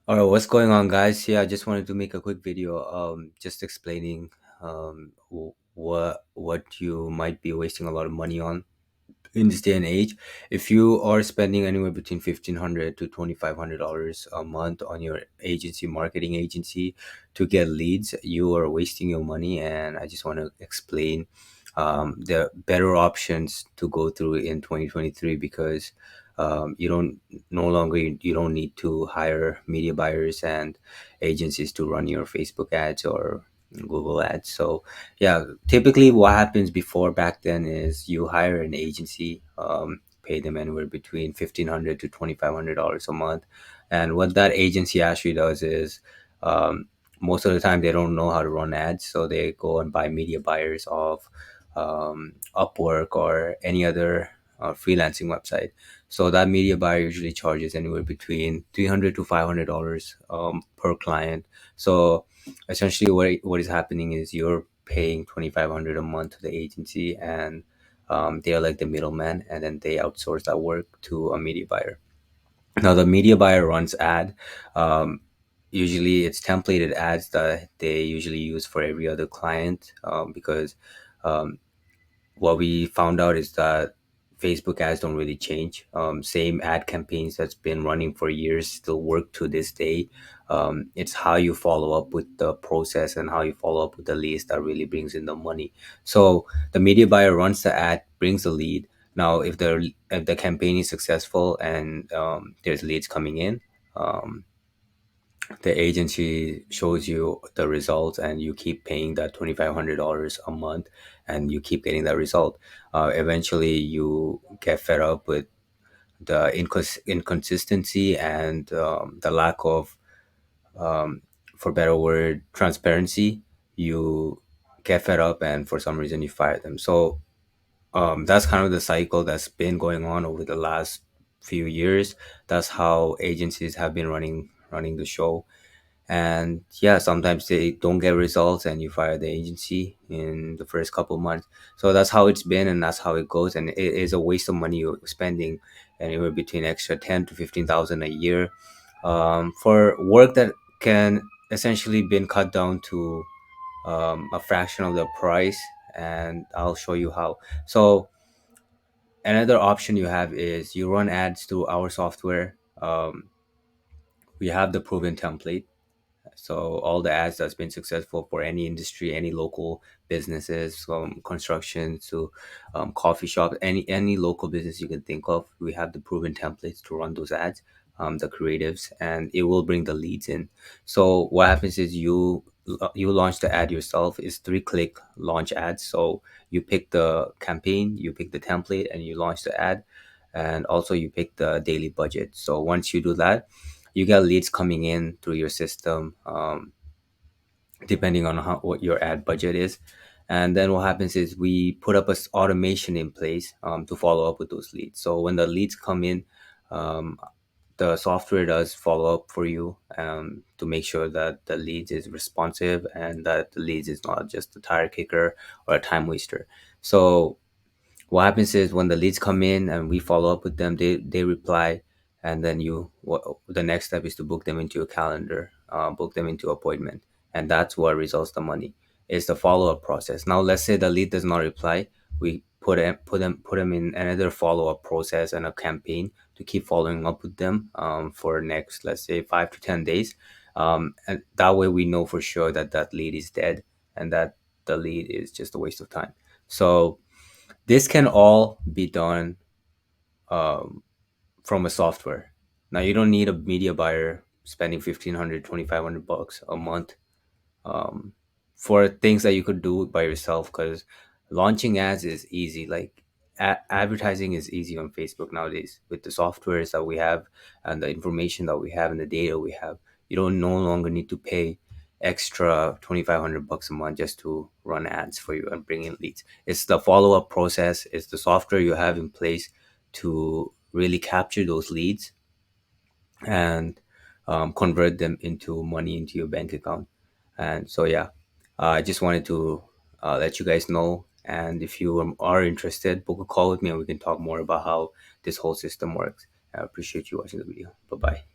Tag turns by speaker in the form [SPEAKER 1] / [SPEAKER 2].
[SPEAKER 1] All right, what's going on, guys? Yeah, I just wanted to make a quick video, just explaining what you might be wasting a lot of money on in this day and age. If you are spending anywhere between $1,500 to $2,500 a month on your agency, marketing agency, to get leads, you are wasting your money. And I just want to explain the better options to go through in 2023, because you don't no longer you don't need to hire media buyers and agencies to run your Facebook ads or Google ads. So yeah, typically what happens before back then is you hire an agency, pay them anywhere between $1,500 to $2,500 a month, and what that agency actually does is, um, most of the time they don't know how to run ads, so they go and buy media buyers of Upwork or any other freelancing website. So that media buyer usually charges anywhere between $300 to $500 per client. So essentially what is happening is you're paying 2,500 a month to the agency, and they are like the middleman, and then they outsource that work to a media buyer. Now the media buyer runs ad. um, Usually it's templated ads that they usually use for every other client, because um, what we found out is that Facebook ads don't really change. Same ad campaigns that's been running for years still work to this day. It's how you follow up with the process and how you follow up with the leads that really brings in the money. So the media buyer runs the ad, brings the lead. Now, if the campaign is successful and there's leads coming in, um, the agency shows you the results, and you keep paying that $2,500 a month, and you keep getting that result. Eventually you get fed up with the inconsistency and the lack of, um, for better word, transparency. You get fed up, and for some reason you fire them. So that's kind of the cycle that's been going on over the last few years. That's how agencies have been running the show. And yeah, sometimes they don't get results and you fire the agency in the first couple months. So that's how it's been, and that's how it goes, and it is a waste of money. You're spending anywhere between extra 10 to 15,000 a year, for work that can essentially been cut down to a fraction of the price. And I'll show you how. So another option you have is you run ads through our software. We have the proven template. So all the ads that's been successful for any industry, any local businesses, from construction to coffee shop, any local business you can think of, we have the proven templates to run those ads, the creatives, and it will bring the leads in. So what happens is you launch the ad yourself. It's 3-click launch ads. So you pick the campaign, you pick the template, and you launch the ad, and also you pick the daily budget. So once you do that, you get leads coming in through your system, depending on what your ad budget is. And then what happens is we put up a automation in place, to follow up with those leads. So when the leads come in, um, the software does follow up for you, to make sure that the leads is responsive and that the leads is not just a tire kicker or a time waster. So what happens is when the leads come in and we follow up with them, they reply, and then the next step is to book them into a calendar, book them into appointment, and that's what results the money. It's the follow up process. Now let's say the lead does not reply, we put them in another follow up process and a campaign to keep following up with them, for next, let's say, 5 to 10 days, and that way we know for sure that that lead is dead, and that the lead is just a waste of time. So this can all be done, um, from a software. Now you don't need a media buyer spending 1,500, 2,500 bucks a month, um, for things that you could do by yourself, because launching ads is easy. Like advertising is easy on Facebook nowadays with the softwares that we have and the information that we have and the data we have. You don't no longer need to pay extra 2,500 bucks a month just to run ads for you and bring in leads. It's the follow-up process, it's the software you have in place to really capture those leads and, convert them into money into your bank account. And so, yeah, I just wanted to let you guys know. And if you are interested, book a call with me and we can talk more about how this whole system works. I appreciate you watching the video. Bye bye.